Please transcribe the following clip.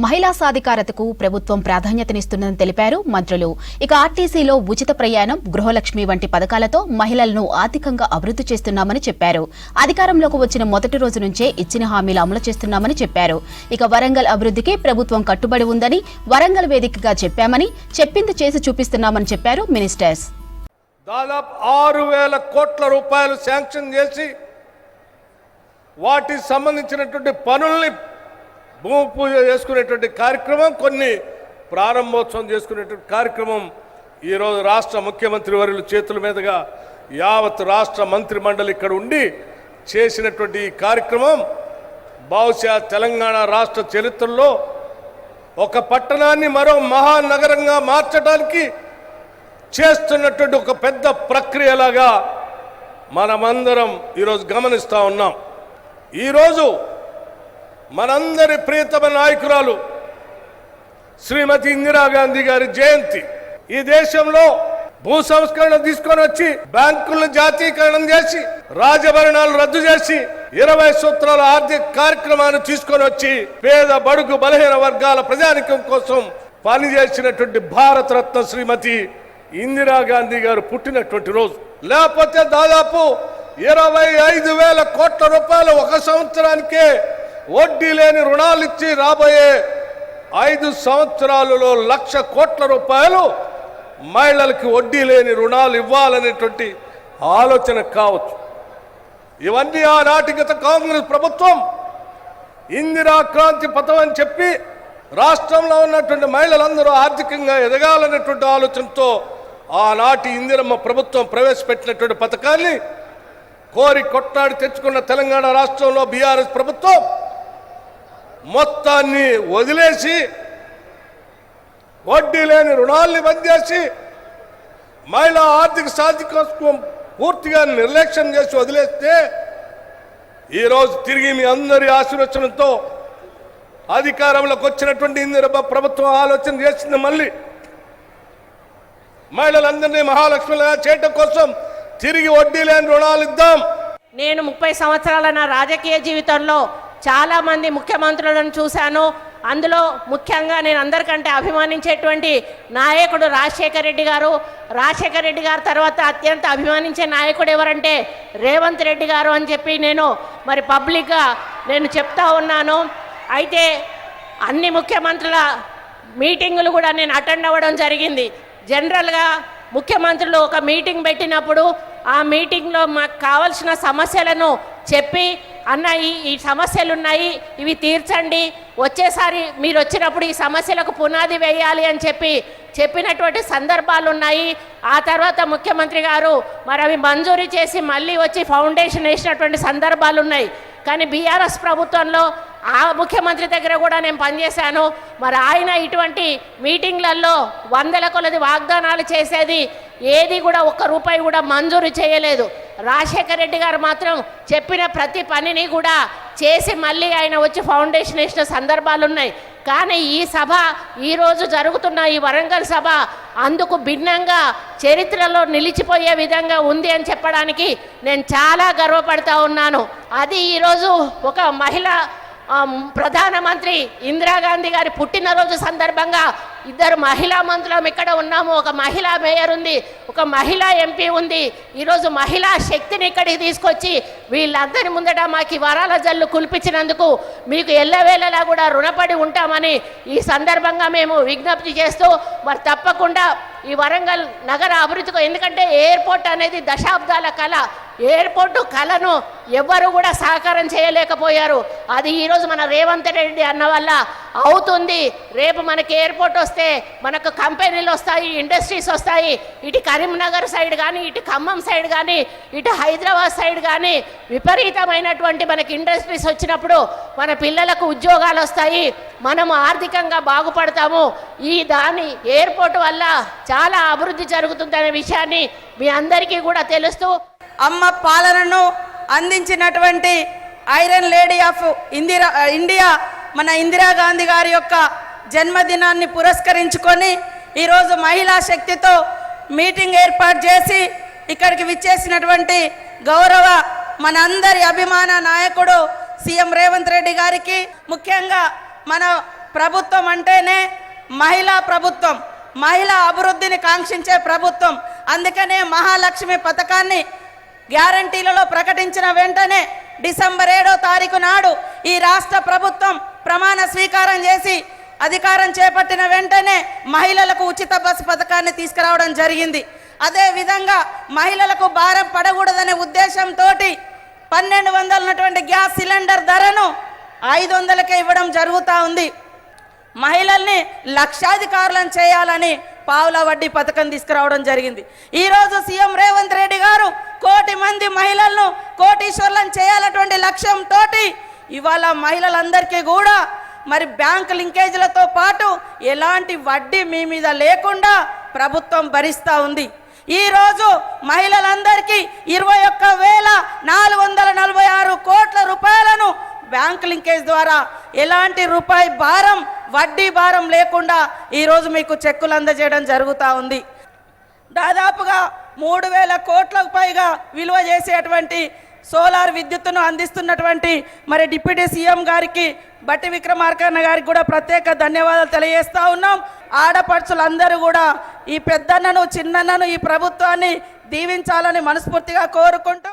మహిళా సాధికారతకు ప్రభుత్వం ప్రాధాన్యతనిస్తుందని తెలిపారు మంత్రులు. ఇక ఆర్టీసీలో ఉచిత ప్రయాణం, గృహలక్ష్మి వంటి పథకాలతో మహిళలను ఆర్థికంగా అభివృద్ధి చేస్తున్నామని చెప్పారు. అధికారంలోకి వచ్చిన మొదటి రోజు నుంచే ఇచ్చిన హామీలు అమలు చేస్తున్నామని చెప్పారు. ఇక వరంగల్ అభివృద్ధికి ప్రభుత్వం కట్టుబడి ఉందని వరంగల్ వేదికగా చెప్పామని, చెప్పింది చేసి చూపిస్తున్నామని చెప్పారు మినిస్టర్స్. దాదాపు 6,000 కోట్ల రూపాయలు శాంక్షన్ చేసి వాటికి సంబంధించినటువంటి పనుల్ని భూమి పూజ చేసుకునేటువంటి కార్యక్రమం, కొన్ని ప్రారంభోత్సవం చేసుకునేటువంటి కార్యక్రమం ఈరోజు రాష్ట్ర ముఖ్యమంత్రి వర్యుల చేతుల మీదుగా యావత్ రాష్ట్ర మంత్రి మండలి ఇక్కడ ఉండి చేసినటువంటి ఈ కార్యక్రమం బహుశా తెలంగాణ రాష్ట్ర చరిత్రలో ఒక పట్టణాన్ని మరో మహానగరంగా మార్చడానికి చేస్తున్నటువంటి ఒక పెద్ద ప్రక్రియలాగా మనమందరం ఈరోజు గమనిస్తూ ఉన్నాం. ఈరోజు మనందరి ప్రియతమ నాయకురాలు శ్రీమతి ఇందిరాగాంధీ గారి జయంతి. ఈ దేశంలో భూ సంస్కరణ తీసుకొని వచ్చి బ్యాంకులను జాతీయకరణం చేసి రాజభరణాలు రద్దు చేసి 20 సూత్రాల ఆర్థిక కార్యక్రమాన్ని తీసుకొని వచ్చి పేద బడుగు బలహీన వర్గాల ప్రజానికం కోసం పనిచేసినటువంటి భారతరత్న శ్రీమతి ఇందిరాగాంధీ గారు పుట్టినటువంటి రోజు. లేకపోతే దాదాపు 25,000 కోట్ల రూపాయలు ఒక సంవత్సరానికే వడ్డీ లేని రుణాలు ఇచ్చి రాబోయే 5 సంవత్సరాలలో 1,00,000 కోట్ల రూపాయలు మహిళలకి వడ్డీ లేని రుణాలు ఇవ్వాలనేటువంటి ఆలోచన కావచ్చు. ఇవన్నీ ఆనాటి గత కాంగ్రెస్ ప్రభుత్వం ఇందిరా క్రాంతి పథం అని చెప్పి రాష్ట్రంలో ఉన్నటువంటి మహిళలందరూ ఆర్థికంగా ఎదగాలనేటువంటి ఆలోచనతో ఆనాటి ఇందిరమ్మ ప్రభుత్వం ప్రవేశపెట్టినటువంటి పథకాన్ని కోరి కొట్లాడి తెచ్చుకున్న తెలంగాణ రాష్ట్రంలో బీఆర్ఎస్ ప్రభుత్వం మొత్తాన్ని వదిలేసి వడ్డీ లేని రుణాల్ని బంద్ చేసి మహిళా ఆర్థిక సాధికారత్వం పూర్తిగా నిర్లక్ష్యం చేసి వదిలేస్తే ఈరోజు తిరిగి మీ అందరి ఆశీర్వచనంతో అధికారంలోకి వచ్చినటువంటి ఇందిరమ్మ ప్రభుత్వం ఆలోచన చేసింది. మళ్ళీ మహిళలందరినీ మహాలక్ష్మిగా చేయటం కోసం తిరిగి వడ్డీ లేని రుణాలు ఇద్దాం. నేను 30 సంవత్సరాల నా రాజకీయ జీవితంలో చాలామంది ముఖ్యమంత్రులను చూశాను. అందులో ముఖ్యంగా నేను అందరికంటే అభిమానించేటువంటి నాయకుడు రాజశేఖర రెడ్డి గారు. రాజశేఖర రెడ్డి గారు తర్వాత అత్యంత అభిమానించే నాయకుడు ఎవరంటే రేవంత్ రెడ్డి గారు అని చెప్పి నేను మరి పబ్లిక్గా నేను చెప్తా ఉన్నాను. అయితే అన్ని ముఖ్యమంత్రుల మీటింగులు కూడా నేను అటెండ్ అవ్వడం జరిగింది. జనరల్గా ముఖ్యమంత్రులు ఒక మీటింగ్ పెట్టినప్పుడు ఆ మీటింగ్లో మాకు కావాల్సిన సమస్యలను చెప్పి అన్న ఈ సమస్యలు ఉన్నాయి, ఇవి తీర్చండి, వచ్చేసారి మీరు వచ్చినప్పుడు ఈ సమస్యలకు పునాది వేయాలి అని చెప్పినటువంటి సందర్భాలు ఉన్నాయి. ఆ తర్వాత ముఖ్యమంత్రి గారు మరి అవి మంజూరు చేసి మళ్ళీ వచ్చి ఫౌండేషన్ వేసినటువంటి సందర్భాలు ఉన్నాయి. కానీ బీఆర్ఎస్ ప్రభుత్వంలో ఆ ముఖ్యమంత్రి దగ్గర కూడా నేను పనిచేశాను. మరి ఆయన ఇటువంటి మీటింగ్లలో 100 కొలది వాగ్దానాలు చేసేది, ఏది కూడా ₹1 కూడా మంజూరు చేయలేదు. రాజశేఖర రెడ్డి గారు మాత్రం చెప్పిన ప్రతి పనిని కూడా చేసి మళ్ళీ ఆయన వచ్చి ఫౌండేషన్ వేసిన సందర్భాలు ఉన్నాయి. కానీ ఈ సభ ఈరోజు జరుగుతున్న ఈ వరంగల్ సభ అందుకు భిన్నంగా చరిత్రలో నిలిచిపోయే విధంగా ఉంది అని చెప్పడానికి నేను చాలా గర్వపడతా ఉన్నాను. అది ఈరోజు ఒక మహిళ ప్రధానమంత్రి ఇందిరాగాంధీ గారి పుట్టినరోజు సందర్భంగా 2 మహిళా మంత్రులం ఇక్కడ ఉన్నాము. ఒక మహిళా మేయర్ ఉంది, ఒక మహిళా ఎంపీ ఉంది. ఈరోజు మహిళా శక్తిని ఇక్కడికి తీసుకొచ్చి వీళ్ళందరి ముందట మాకు వరాల జల్లు కుల్పించినందుకు మీకు ఎల్లవేళలా కూడా రుణపడి ఉంటామని ఈ సందర్భంగా మేము విజ్ఞప్తి చేస్తూ మరి తప్పకుండా ఈ వరంగల్ నగర అభివృద్ధికి, ఎందుకంటే ఎయిర్పోర్ట్ అనేది దశాబ్దాల కళ. ఎయిర్పోర్టు కళను ఎవ్వరు కూడా సహకారం చేయలేకపోయారు. అది ఈరోజు మన రేవంత్ రెడ్డి అన్న వల్ల అవుతుంది. రేపు మనకి ఎయిర్పోర్ట్ వస్తే మనకు కంపెనీలు వస్తాయి, ఇండస్ట్రీస్ వస్తాయి. ఇటు కరీంనగర్ సైడ్ కానీ, ఇటు ఖమ్మం సైడ్ కానీ, ఇటు హైదరాబాద్ సైడ్ కానీ విపరీతమైనటువంటి మనకి ఇండస్ట్రీస్ వచ్చినప్పుడు మన పిల్లలకు ఉద్యోగాలు వస్తాయి, మనము ఆర్థికంగా బాగుపడతాము. దాని ఎయిర్పోర్ట్ వల్ల చాలా అభివృద్ధి జరుగుతుందనే విషయాన్ని మీ అందరికీ కూడా తెలుస్తూ అమ్మ పాలనను అందించినటువంటి ఐరన్ లేడీ ఆఫ్ ఇండియా మన ఇందిరాగాంధీ గారి యొక్క జన్మదినాన్ని పురస్కరించుకొని ఈరోజు మహిళా శక్తితో మీటింగ్ ఏర్పాటు చేసి ఇక్కడికి విచ్చేసినటువంటి గౌరవ మనందరి అభిమాన నాయకుడు సీఎం రేవంత్ రెడ్డి గారికి, ముఖ్యంగా మన ప్రభుత్వం అంటేనే మహిళా ప్రభుత్వం, మహిళా అభివృద్ధిని కాంక్షించే ప్రభుత్వం. అందుకనే మహాలక్ష్మి పథకాన్ని గ్యారంటీలలో ప్రకటించిన వెంటనే డిసెంబర్ 7వ తారీఖు నాడు ఈ రాష్ట్ర ప్రభుత్వం ప్రమాణ స్వీకారం చేసి అధికారం చేపట్టిన వెంటనే మహిళలకు ఉచిత బస్సు పథకాన్ని తీసుకురావడం జరిగింది. అదే విధంగా మహిళలకు భారం పడకూడదనే ఉద్దేశంతో 1200 ఉన్నటువంటి గ్యాస్ సిలిండర్ ధరను 500కే ఇవ్వడం జరుగుతూ ఉంది. మహిళల్ని లక్షాధికారులను చేయాలని పావుల వడ్డీ పథకం తీసుకురావడం జరిగింది. ఈరోజు సీఎం రేవంత్ రెడ్డి గారు 1 కోటి మంది మహిళలను కోటీశ్వర్లను చేయాలటువంటి లక్ష్యంతో ఇవాళ మహిళలందరికీ కూడా మరి బ్యాంక్ లింకేజీలతో పాటు ఎలాంటి వడ్డీ మీ మీద లేకుండా ప్రభుత్వం భరిస్తూ ఉంది. ఈరోజు మహిళలందరికీ 21,446 కోట్ల రూపాయలను బ్యాంక్ లింకేజ్ ద్వారా ఎలాంటి రూపాయి భారం వడ్డీ భారం లేకుండా ఈరోజు మీకు చెక్కులు అందజేయడం జరుగుతూ ఉంది. దాదాపుగా 3,000 కోట్లకు పైగా విలువ చేసేటువంటి సోలార్ విద్యుత్తును అందిస్తున్నటువంటి మరి డిప్యూటీ సీఎం గారికి బట్టి విక్రమార్కన్న గారికి కూడా ప్రత్యేక ధన్యవాదాలు తెలియజేస్తా ఉన్నాం. ఆడపడుచులందరూ కూడా ఈ పెద్దన్నను చిన్నన్నను ఈ ప్రభుత్వాన్ని దీవించాలని మనస్ఫూర్తిగా కోరుకుంటూ